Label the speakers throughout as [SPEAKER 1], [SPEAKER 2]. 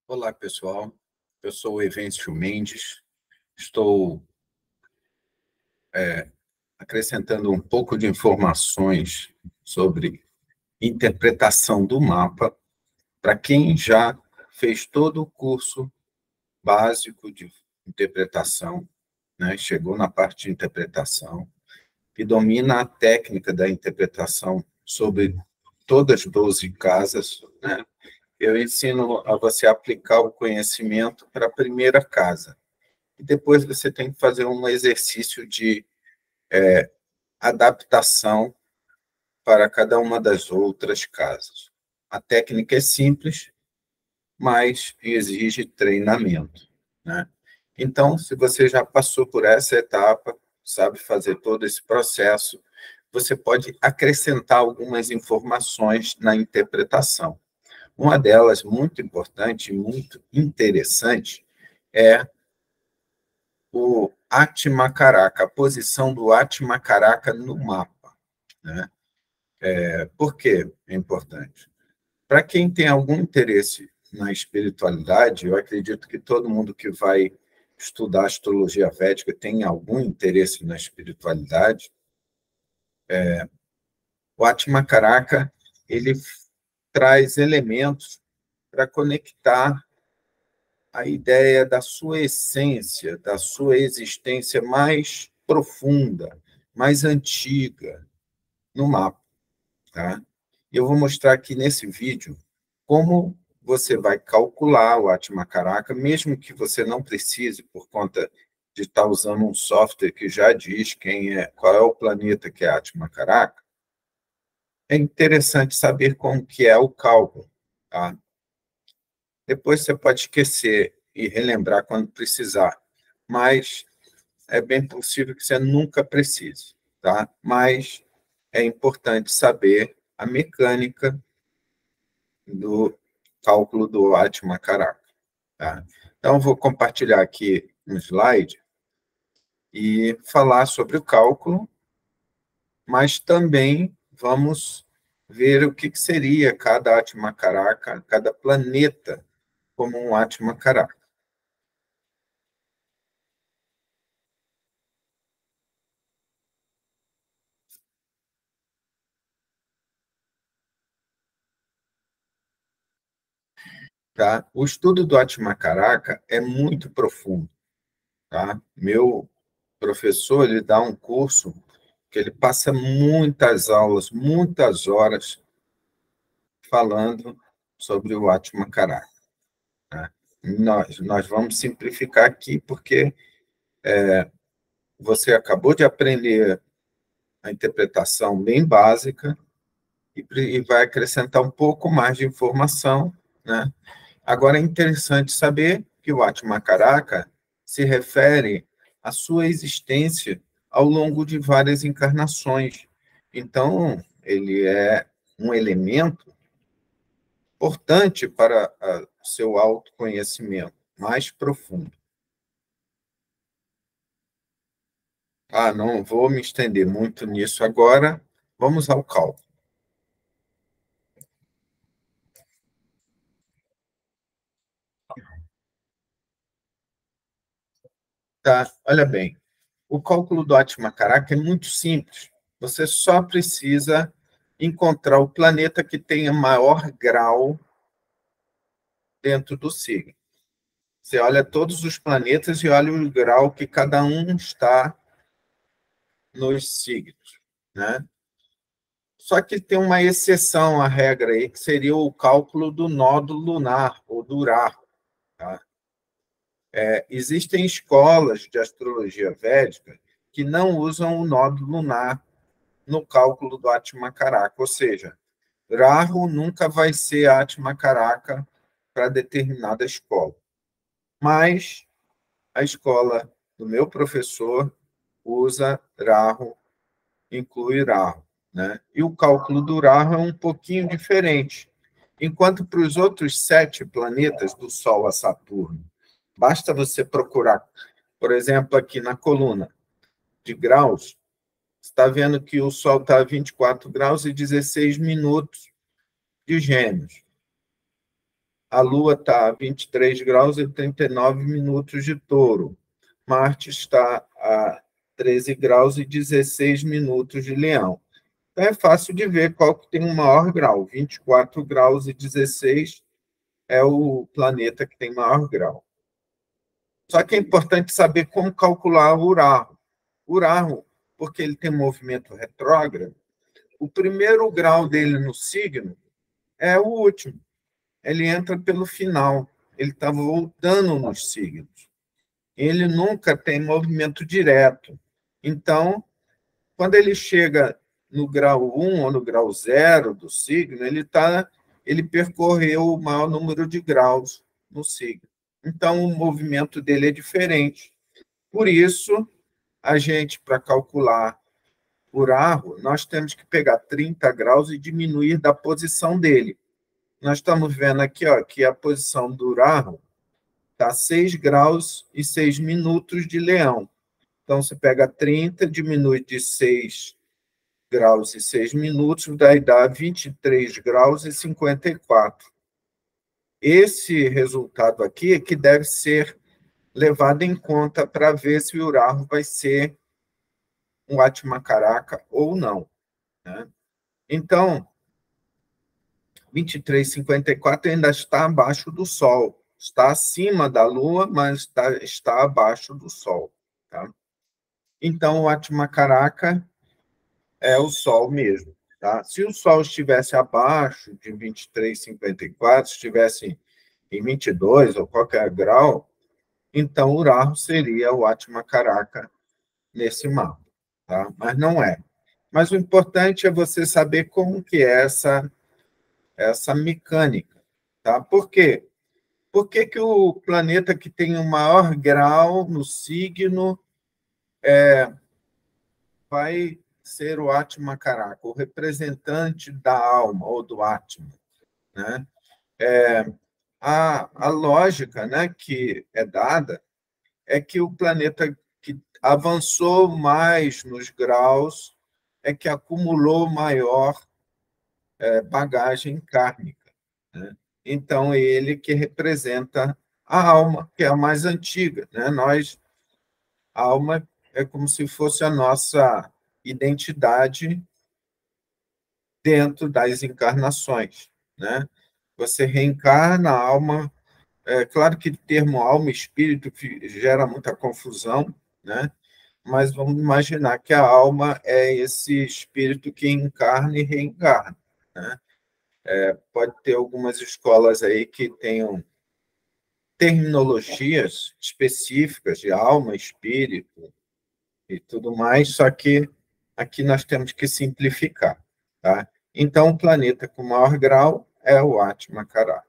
[SPEAKER 1] Olá, pessoal. Eu sou o Evêncio Mendes. Estou acrescentando um pouco de informações sobre interpretação do mapa para quem já fez todo o curso básico de interpretação, né? Chegou na parte de interpretação e domina a técnica da interpretação sobre todas as 12 casas, né? Eu ensino a você aplicar o conhecimento para a primeira casa. E depois você tem que fazer um exercício de adaptação para cada uma das outras casas. A técnica é simples, mas exige treinamento, né? Então, se você já passou por essa etapa, sabe fazer todo esse processo, você pode acrescentar algumas informações na interpretação. Uma delas, muito importante e muito interessante, é o Atmacaraka, a posição do Atmacaraka no mapa, né? Por que é importante? Para quem tem algum interesse na espiritualidade, eu acredito que todo mundo que vai estudar astrologia védica tem algum interesse na espiritualidade. O Atmacaraka, ele traz elementos para conectar a ideia da sua essência, da sua existência mais profunda, mais antiga no mapa, tá? Eu vou mostrar aqui nesse vídeo como você vai calcular o Atmacaraka, mesmo que você não precise, por conta de estar usando um software que já diz qual é o planeta que é Atmacaraka. É interessante saber como que é o cálculo, tá? Depois você pode esquecer e relembrar quando precisar, mas é bem possível que você nunca precise, tá? Mas é importante saber a mecânica do cálculo do Atmacaraka, tá? Então, vou compartilhar aqui um slide e falar sobre o cálculo, mas também vamos ver o que seria cada Atmacaraka, cada planeta como um Atmacaraka. Tá? O estudo do Atmacaraka é muito profundo. Tá? Meu professor, ele dá um curso que ele passa muitas aulas, muitas horas falando sobre o Atmacaraka. Tá? Nós vamos simplificar aqui, porque você acabou de aprender a interpretação bem básica e vai acrescentar um pouco mais de informação, né? Agora, é interessante saber que o Atmacaraka se refere à sua existência ao longo de várias encarnações. Então, ele é um elemento importante para o seu autoconhecimento mais profundo. Não vou me estender muito nisso agora. Vamos ao cálculo. Tá? Olha bem, o cálculo do Atmacaraka é muito simples. Você só precisa encontrar o planeta que tenha maior grau dentro do signo. Você olha todos os planetas e olha o grau que cada um está nos signos, né? Só que tem uma exceção à regra aí, que seria o cálculo do nódulo lunar, ou do Rahu, tá? Existem escolas de astrologia védica que não usam o nódulo lunar no cálculo do Atmacaraka, ou seja, Rahu nunca vai ser Atmacaraka para determinada escola. Mas a escola do meu professor usa Rahu, inclui Rahu, né? E o cálculo do Rahu é um pouquinho diferente. Enquanto para os outros 7 planetas, do Sol a Saturno, basta você procurar, por exemplo, aqui na coluna de graus, você está vendo que o Sol está a 24 graus e 16 minutos de Gêmeos. A Lua está a 23 graus e 39 minutos de Touro. Marte está a 13 graus e 16 minutos de Leão. Então, é fácil de ver qual que tem o maior grau. 24 graus e 16 é o planeta que tem maior grau. Só que é importante saber como calcular o Urarro. O Urarro, porque ele tem movimento retrógrado, o primeiro grau dele no signo é o último. Ele entra pelo final. Ele está voltando nos signos. Ele nunca tem movimento direto. Então, quando ele chega no grau 1 ou no grau 0 do signo, ele percorreu o maior número de graus no signo. Então, o movimento dele é diferente. Por isso, a gente, para calcular o Urarro, nós temos que pegar 30 graus e diminuir da posição dele. Nós estamos vendo aqui, ó, que a posição do Urarro está 6 graus e 6 minutos de Leão. Então, você pega 30, diminui de 6 graus e 6 minutos, daí dá 23 graus e 54. Esse resultado aqui é que deve ser levado em conta para ver se o Urarro vai ser um Atmacaraca ou não, né? Então, 23,54 ainda está abaixo do Sol. Está acima da Lua, mas está abaixo do Sol. Tá? Então, o Atmacaraca é o Sol mesmo. Tá? Se o Sol estivesse abaixo de 23,54, estivesse em 22 ou qualquer grau, então Urarro seria o Atmacaraca nesse mapa. Tá? Mas não é. Mas o importante é você saber como que é essa mecânica. Tá? Por quê? Por que, que o planeta que tem o maior grau no signo vai ser o Atmacaraca, o representante da alma, ou do Atma? Né? A lógica, né, que é dada é que o planeta que avançou mais nos graus é que acumulou maior bagagem kármica. Né? Então, ele que representa a alma, que é a mais antiga. Né? A alma é como se fosse a nossa identidade dentro das encarnações. Né? Você reencarna a alma. É claro que o termo alma e espírito gera muita confusão, né? Mas vamos imaginar que a alma é esse espírito que encarna e reencarna. Né? Pode ter algumas escolas aí que tenham terminologias específicas de alma, espírito e tudo mais, só que aqui nós temos que simplificar. Tá? Então, o planeta com maior grau é o Atmacaraca.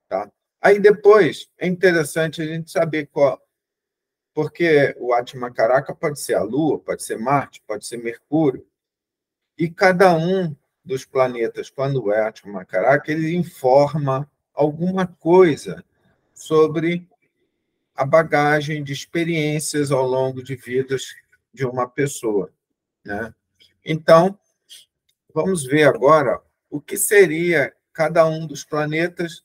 [SPEAKER 1] Tá? Aí depois é interessante a gente saber qual, porque o Atmacaraca pode ser a Lua, pode ser Marte, pode ser Mercúrio, e cada um dos planetas, quando é Atmacaraca, ele informa alguma coisa sobre a bagagem de experiências ao longo de vidas de uma pessoa, né? Então, vamos ver agora o que seria cada um dos planetas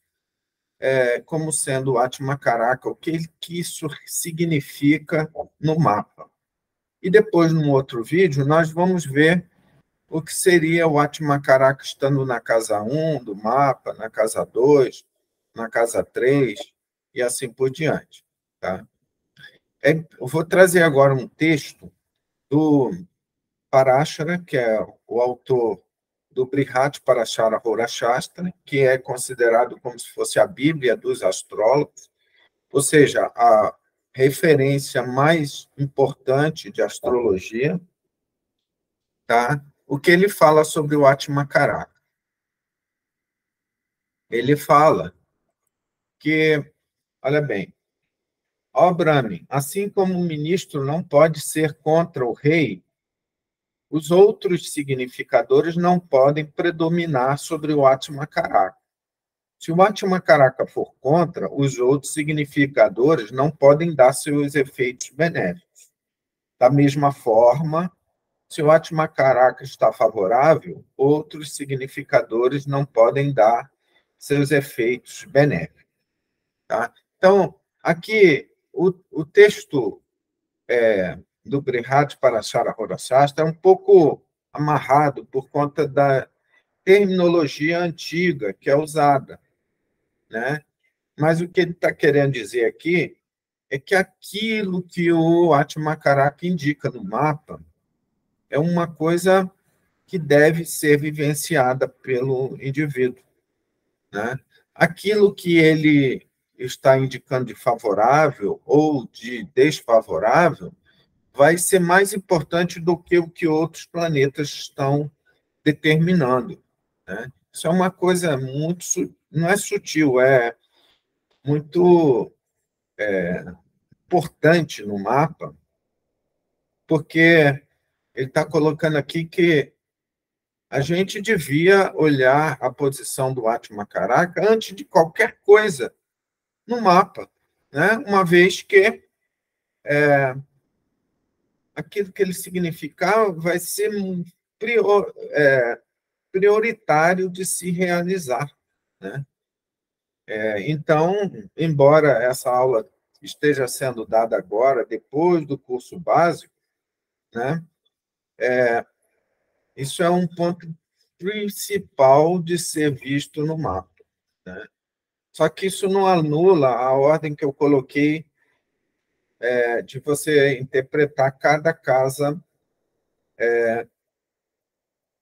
[SPEAKER 1] como sendo o Atmacaraca, o que isso significa no mapa. E depois, num outro vídeo, nós vamos ver o que seria o Atmacaraca estando na casa 1 do mapa, na casa 2, na casa 3, e assim por diante. Tá? Eu vou trazer agora um texto do Parashara, que é o autor do Brihat Parashara Horashastra, que é considerado como se fosse a Bíblia dos astrólogos, ou seja, a referência mais importante de astrologia, tá? O que ele fala sobre o Atmacaraca? Ele fala que, olha bem, ó Brahmin, assim como o ministro não pode ser contra o rei, os outros significadores não podem predominar sobre o Atmacaraca. Se o Atmacaraca for contra, os outros significadores não podem dar seus efeitos benéficos. Da mesma forma, se o Atmacaraca está favorável, outros significadores não podem dar seus efeitos benéficos. Tá? Então, aqui, o texto do Brihat Parashat HaHorah é um pouco amarrado por conta da terminologia antiga que é usada, né? Mas o que ele está querendo dizer aqui é que aquilo que o Atmacaraka indica no mapa é uma coisa que deve ser vivenciada pelo indivíduo, né? Aquilo que ele está indicando de favorável ou de desfavorável vai ser mais importante do que o que outros planetas estão determinando, né? Isso é uma coisa muito, não é sutil, é muito importante no mapa, porque ele está colocando aqui que a gente devia olhar a posição do Atmacaraka antes de qualquer coisa no mapa, né? Uma vez que aquilo que ele significar vai ser prioritário de se realizar, né? Então, embora essa aula esteja sendo dada agora, depois do curso básico, né? Isso é um ponto principal de ser visto no mapa, né? Só que isso não anula a ordem que eu coloquei de você interpretar cada casa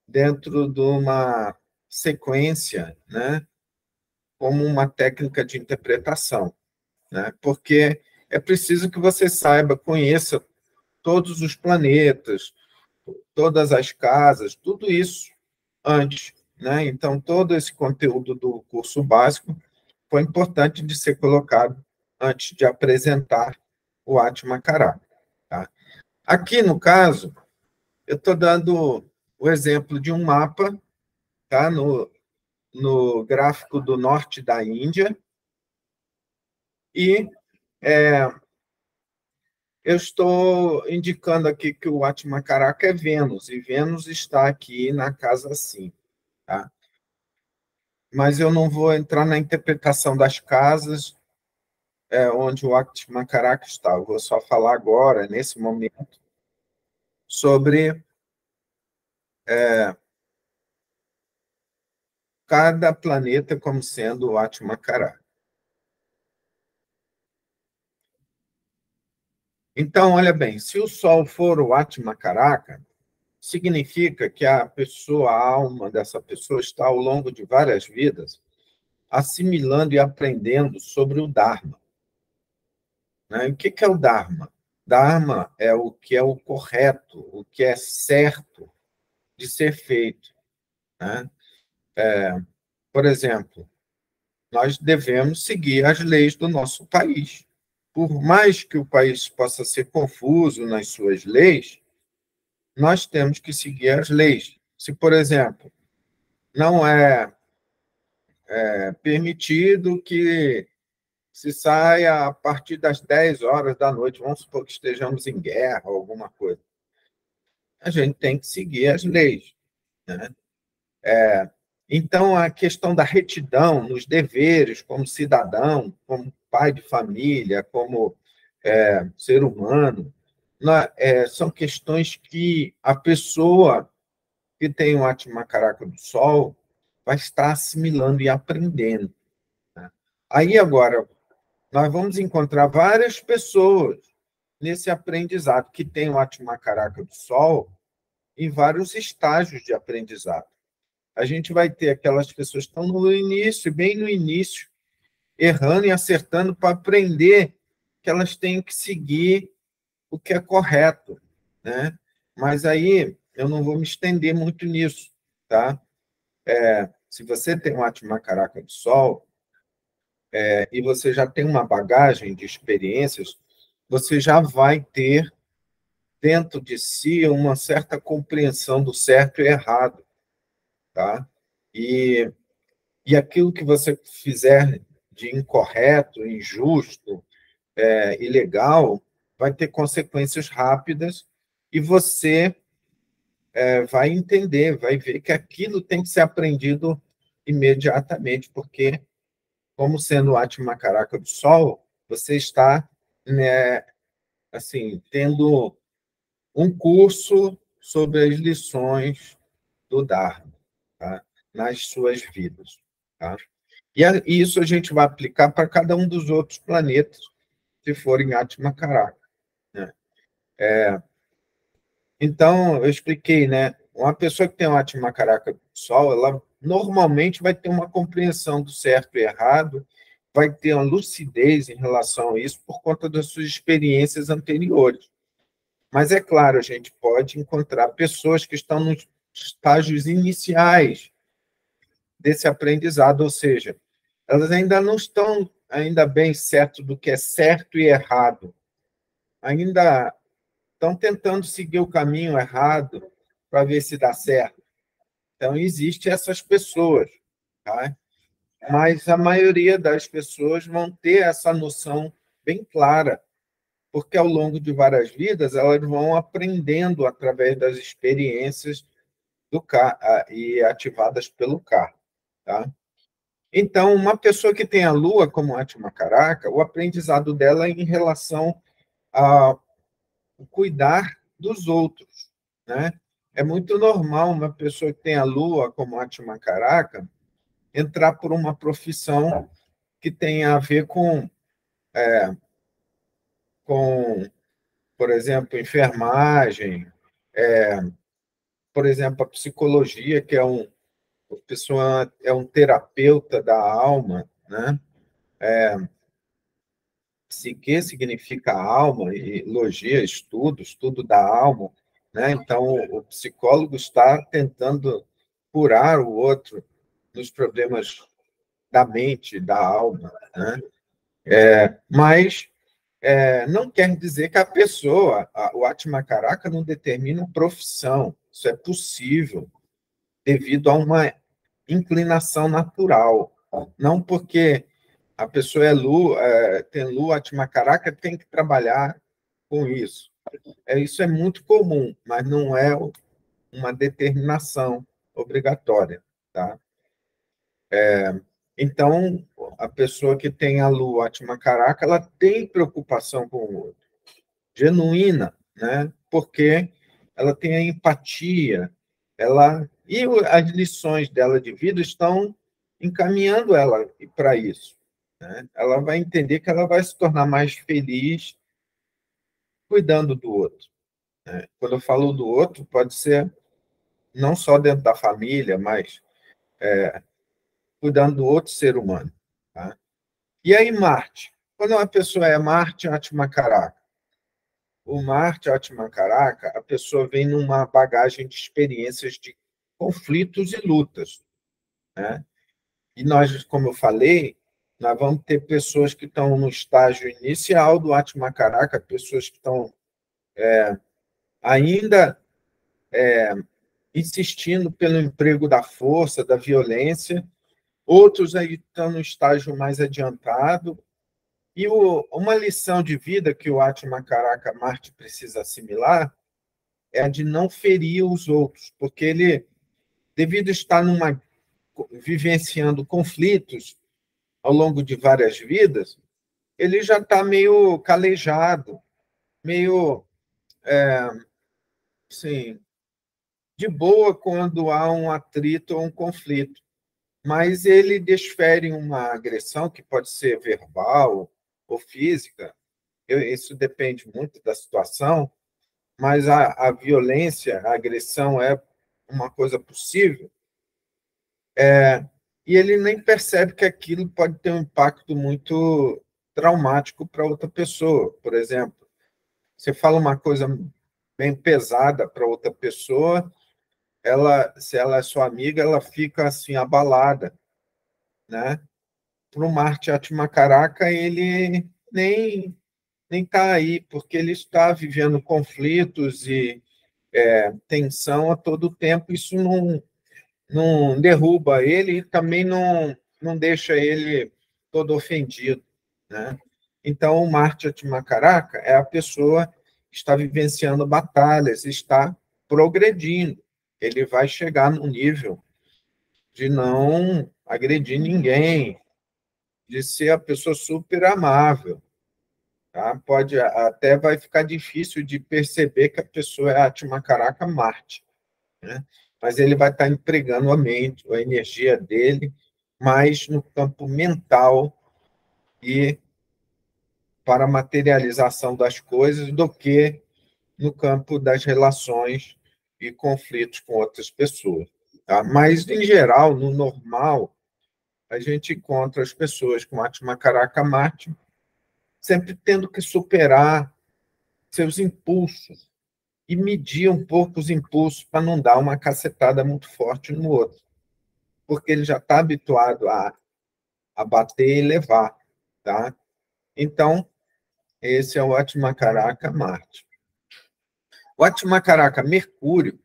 [SPEAKER 1] dentro de uma sequência, né? Como uma técnica de interpretação, né? Porque é preciso que você saiba, conheça todos os planetas, todas as casas, tudo isso antes, né? Então, todo esse conteúdo do curso básico foi importante de ser colocado antes de apresentar o Atmacará, tá? Aqui, no caso, eu estou dando o exemplo de um mapa, tá? No gráfico do norte da Índia, e eu estou indicando aqui que o Atmacaraka é Vênus, e Vênus está aqui na casa 5, tá? Mas eu não vou entrar na interpretação das casas onde o Atmacaraka está. Eu vou só falar agora, nesse momento, sobre cada planeta como sendo o Atmacaraka. Então, olha bem, se o Sol for o Atmacaraka, significa que a pessoa, a alma dessa pessoa está ao longo de várias vidas assimilando e aprendendo sobre o Dharma, né? O que é o Dharma? Dharma é o que é o correto, o que é certo de ser feito, né? Por exemplo, nós devemos seguir as leis do nosso país. Por mais que o país possa ser confuso nas suas leis, nós temos que seguir as leis. Se, por exemplo, não é permitido que se saia a partir das 10 horas da noite, vamos supor que estejamos em guerra ou alguma coisa, a gente tem que seguir as leis, né? Então, a questão da retidão nos deveres como cidadão, como pai de família, como ser humano, são questões que a pessoa que tem o Atmacaraka do Sol vai estar assimilando e aprendendo, né? Aí, agora, nós vamos encontrar várias pessoas nesse aprendizado que tem o Atmacaraka do Sol em vários estágios de aprendizado. A gente vai ter aquelas pessoas que estão no início, bem no início, errando e acertando para aprender que elas têm que seguir o que é correto, né? Mas aí eu não vou me estender muito nisso, tá? Se você tem um Atmacaraka do Sol e você já tem uma bagagem de experiências, você já vai ter dentro de si uma certa compreensão do certo e errado, tá? E aquilo que você fizer de incorreto, injusto, ilegal, vai ter consequências rápidas e você vai entender, vai ver que aquilo tem que ser aprendido imediatamente, porque, como sendo o Atma Karaka do Sol, você está, né, assim, tendo um curso sobre as lições do Dharma, tá? Nas suas vidas. Tá? E isso a gente vai aplicar para cada um dos outros planetas, se forem Atma Karaka. Né? Então, eu expliquei, né? Uma pessoa que tem um Atma Karaka do Sol, ela normalmente vai ter uma compreensão do certo e errado, vai ter uma lucidez em relação a isso por conta das suas experiências anteriores. Mas, é claro, a gente pode encontrar pessoas que estão nos estágios iniciais desse aprendizado, ou seja, elas ainda não estão ainda bem certo do que é certo e errado, ainda estão tentando seguir o caminho errado para ver se dá certo. Então, existem essas pessoas, tá? Mas a maioria das pessoas vão ter essa noção bem clara, porque ao longo de várias vidas elas vão aprendendo através das experiências do K e ativadas pelo K, tá? Então, uma pessoa que tem a Lua como Atma Karaka, o aprendizado dela é em relação a cuidar dos outros, né? É muito normal uma pessoa que tem a Lua como Atma Karaka entrar por uma profissão que tem a ver com, por exemplo, enfermagem, por exemplo, a psicologia, que a pessoa é um terapeuta da alma, né? Psique significa alma, e logia, estudo da alma, né? Então, o psicólogo está tentando curar o outro nos problemas da mente, da alma, né? Mas não quer dizer que a pessoa, o Atma Karaka não determina profissão. Isso é possível devido a uma inclinação natural. Não porque a pessoa tem Lua Atma Karaka, tem que trabalhar com isso. Isso é muito comum, mas não é uma determinação obrigatória. Tá? Então, a pessoa que tem a Lua Atma Karaka, ela tem preocupação com o outro, genuína, né? Porque ela tem a empatia, as lições dela de vida estão encaminhando ela para isso. Né? Ela vai entender que ela vai se tornar mais feliz cuidando do outro. Né? Quando eu falo do outro, pode ser não só dentro da família, mas cuidando do outro ser humano. Tá? E aí, Marte? Quando uma pessoa é Marte, Atma Karaka. O Marte, Atma Karaka, a pessoa vem numa bagagem de experiências de conflitos e lutas. Né? E nós, como eu falei, nós vamos ter pessoas que estão no estágio inicial do Atma Karaka, pessoas que estão ainda insistindo pelo emprego da força, da violência, outros aí estão no estágio mais adiantado. E uma lição de vida que o Atma Karaka Marte precisa assimilar é a de não ferir os outros, porque ele, devido a estar vivenciando conflitos ao longo de várias vidas, ele já está meio calejado, meio assim, de boa quando há um atrito ou um conflito. Mas ele desfere uma agressão, que pode ser verbal ou física, isso depende muito da situação, mas a violência, a agressão é uma coisa possível, e ele nem percebe que aquilo pode ter um impacto muito traumático para outra pessoa. Por exemplo, você fala uma coisa bem pesada para outra pessoa, se ela é sua amiga, ela fica assim abalada, né? Para o Marte Atma Karaka, ele nem está aí, porque ele está vivendo conflitos e tensão a todo tempo. Isso não derruba ele e também não deixa ele todo ofendido. Né? Então, o Marte Atma Karaka é a pessoa que está vivenciando batalhas, está progredindo. Ele vai chegar num nível de não agredir ninguém, de ser a pessoa super amável. Tá? Pode até vai ficar difícil de perceber que a pessoa é Atmacaraka Marte, né? Mas ele vai estar empregando a mente, a energia dele, mais no campo mental e para a materialização das coisas do que no campo das relações e conflitos com outras pessoas. Tá? Mas, em geral, no normal, a gente encontra as pessoas com Atmacaraka Marte sempre tendo que superar seus impulsos e medir um pouco os impulsos para não dar uma cacetada muito forte no outro, porque ele já está habituado a bater e levar. Tá? Então, esse é o Atmacaraka Marte. O Atmacaraka Mercúrio,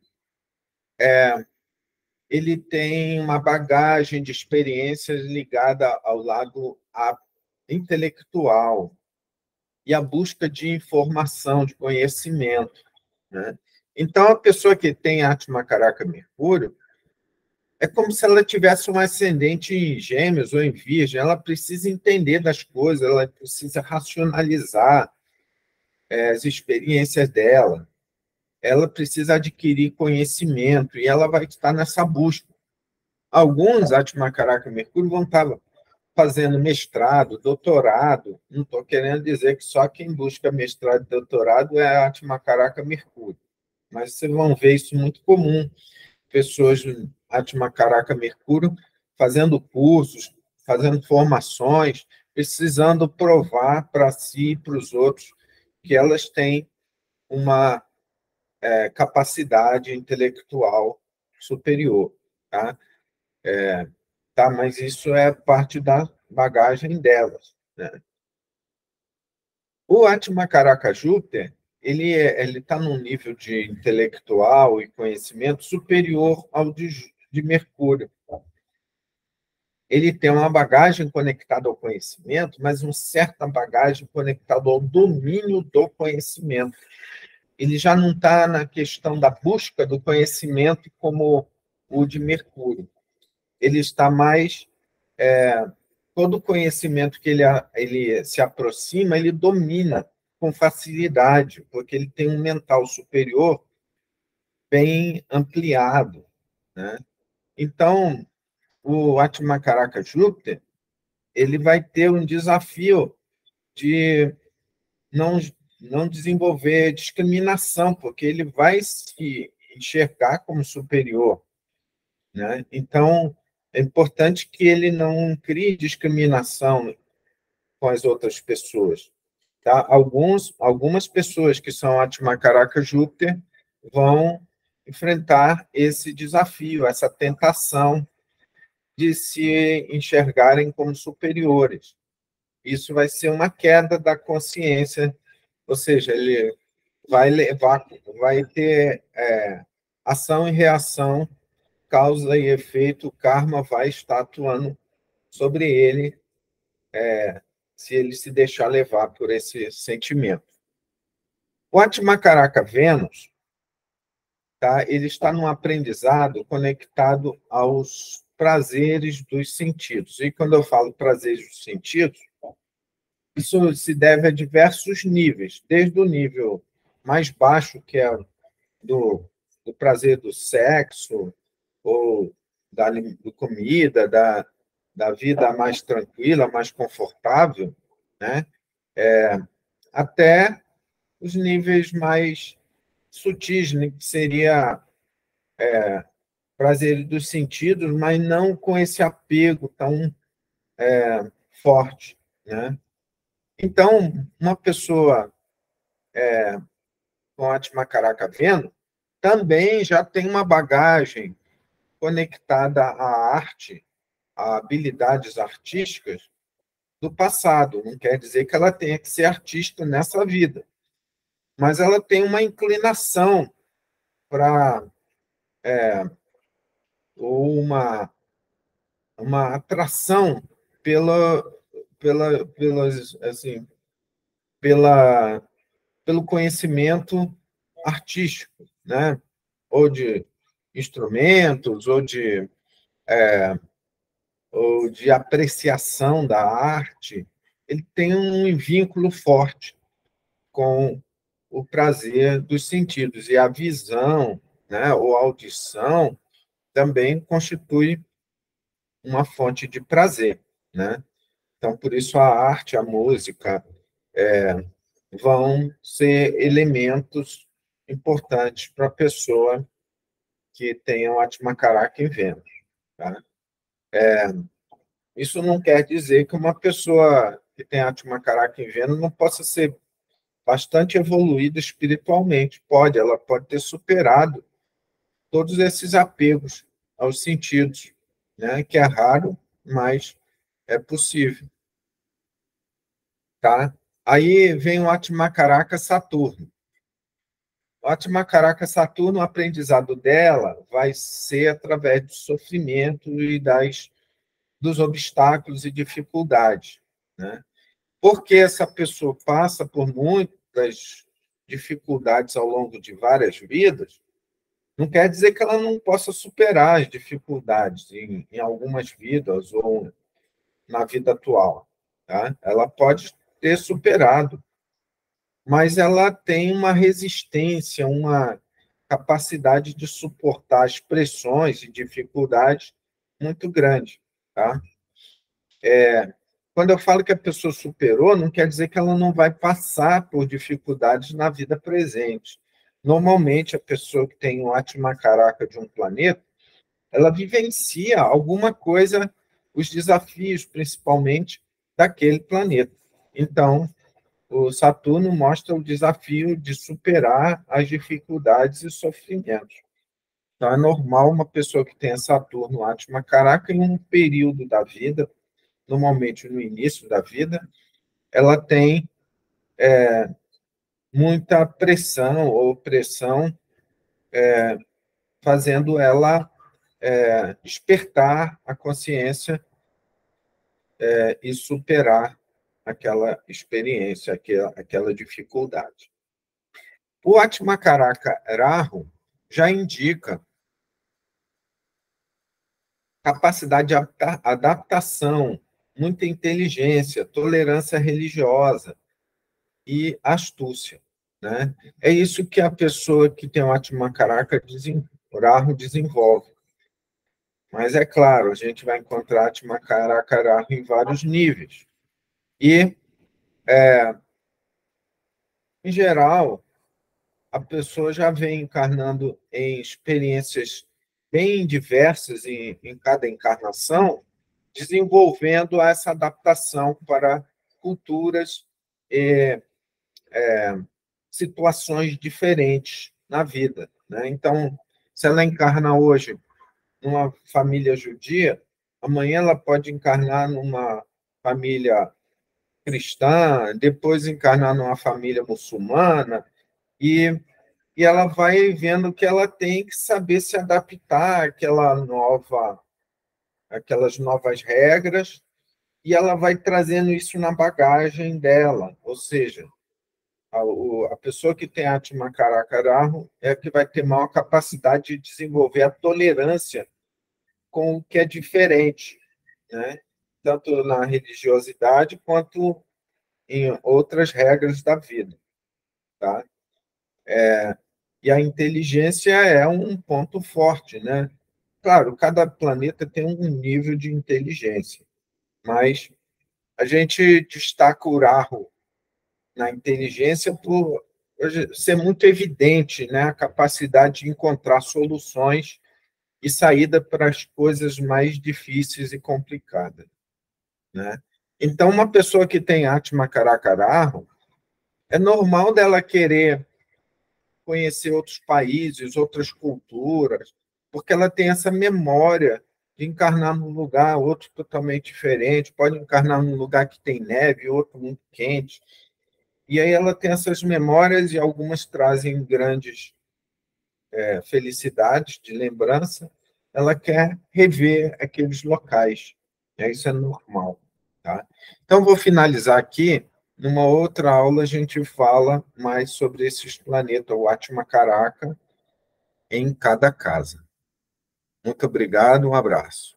[SPEAKER 1] ele tem uma bagagem de experiências ligada ao lado intelectual e à busca de informação, de conhecimento, né? Então, a pessoa que tem Atmacaraka Mercúrio é como se ela tivesse um ascendente em Gêmeos ou em Virgem. Ela precisa entender das coisas, ela precisa racionalizar as experiências dela, ela precisa adquirir conhecimento e ela vai estar nessa busca. Alguns Atmacaraka Mercúrio vão estar fazendo mestrado, doutorado. Não estou querendo dizer que só quem busca mestrado e doutorado é Atmacaraka Mercúrio, mas vocês vão ver isso muito comum. Pessoas de Atmacaraka Mercúrio fazendo cursos, fazendo formações, precisando provar para si e para os outros que elas têm uma capacidade intelectual superior. Tá? Tá, mas isso é parte da bagagem delas, né? O Atmacaraka Júpiter, ele está num nível de intelectual e conhecimento superior ao de Mercúrio. Ele tem uma bagagem conectada ao conhecimento, mas uma certa bagagem conectada ao domínio do conhecimento. Ele já não está na questão da busca do conhecimento como o de Mercúrio. Ele está mais... todo conhecimento que ele se aproxima, ele domina com facilidade, porque ele tem um mental superior bem ampliado, né? Então, o Atmacaraka Júpiter, ele vai ter um desafio de não, não desenvolver discriminação, porque ele vai se enxergar como superior, né? Então, é importante que ele não crie discriminação com as outras pessoas. Tá? Algumas pessoas que são Atmacaraka Júpiter vão enfrentar esse desafio, essa tentação de se enxergarem como superiores. Isso vai ser uma queda da consciência, ou seja, ele vai ter ação e reação, causa e efeito, o karma vai estar atuando sobre ele, se ele se deixar levar por esse sentimento. O Atmacaraka Vênus, tá? Ele está num aprendizado conectado aos prazeres dos sentidos. E quando eu falo prazeres dos sentidos, isso se deve a diversos níveis, desde o nível mais baixo, que é do prazer do sexo, ou da comida, da vida mais tranquila, mais confortável, né? Até os níveis mais sutis, né? Que seria prazer dos sentidos, mas não com esse apego tão forte, né? Então, uma pessoa com Atmacaraka Vênus também já tem uma bagagem conectada à arte, a habilidades artísticas do passado. Não quer dizer que ela tenha que ser artista nessa vida, mas ela tem uma inclinação para ou uma atração pela, assim, pelo conhecimento artístico, né? Ou de instrumentos, ou de ou de apreciação da arte, ele tem um vínculo forte com o prazer dos sentidos. E a visão, né, ou a audição, também constitui uma fonte de prazer, né? Então, por isso, a arte, a música, vão ser elementos importantes para a pessoa que tem a Atmacaraka em Vênus. Tá? Isso não quer dizer que uma pessoa que tem a Atmacaraka em Vênus não possa ser bastante evoluída espiritualmente. Pode, ela pode ter superado todos esses apegos aos sentidos, né? Que é raro, mas é possível. Tá? Aí vem o Atmacaraka Saturno. O Atmacaraka Saturno, o aprendizado dela vai ser através do sofrimento e dos obstáculos e dificuldades, né? Porque essa pessoa passa por muitas dificuldades ao longo de várias vidas, não quer dizer que ela não possa superar as dificuldades em algumas vidas ou na vida atual. Tá? Ela pode ter superado, mas ela tem uma resistência, uma capacidade de suportar as pressões e dificuldades muito grande. Tá? Quando eu falo que a pessoa superou, não quer dizer que ela não vai passar por dificuldades na vida presente. Normalmente, a pessoa que tem um Atmacaraka de um planeta, ela vivencia alguma coisa, os desafios, principalmente, daquele planeta. Então, o Saturno mostra o desafio de superar as dificuldades e sofrimentos. Então, é normal uma pessoa que tenha Saturno Atmacaraka em um período da vida, normalmente no início da vida, ela tem muita pressão ou pressão, fazendo ela despertar a consciência e superar aquela experiência, aquela dificuldade. O Atmacaraka Rahu já indica capacidade de adaptação, muita inteligência, tolerância religiosa e astúcia. Né? É isso que a pessoa que tem o Atmacaraka Rahu desenvolve. Mas é claro, a gente vai encontrar Atmacaraka Rahu em vários níveis. E, em geral, a pessoa já vem encarnando em experiências bem diversas em cada encarnação, desenvolvendo essa adaptação para culturas e situações diferentes na vida. Né? Então, se ela encarna hoje numa família judia, amanhã ela pode encarnar numa família cristã, depois encarnar numa família muçulmana, e ela vai vendo que ela tem que saber se adaptar àquelas novas regras, e ela vai trazendo isso na bagagem dela. Ou seja, a pessoa que tem Atmacaraka é a que vai ter maior capacidade de desenvolver a tolerância com o que é diferente, né? Tanto na religiosidade quanto em outras regras da vida. Tá? E a inteligência é um ponto forte, né? Claro, cada planeta tem um nível de inteligência, mas a gente destaca o Rahu na inteligência por ser muito evidente, né? A capacidade de encontrar soluções e saída para as coisas mais difíceis e complicadas, né? Então, uma pessoa que tem Atmacaraka Rahu, é normal dela querer conhecer outros países, outras culturas, porque ela tem essa memória de encarnar num lugar, outro totalmente diferente, pode encarnar num lugar que tem neve, outro muito quente. E aí ela tem essas memórias e algumas trazem grandes felicidades de lembrança. Ela quer rever aqueles locais. Isso é normal. Tá? Então, vou finalizar aqui. Numa outra aula, a gente fala mais sobre esses planetas, o Atmacaraka, em cada casa. Muito obrigado, um abraço.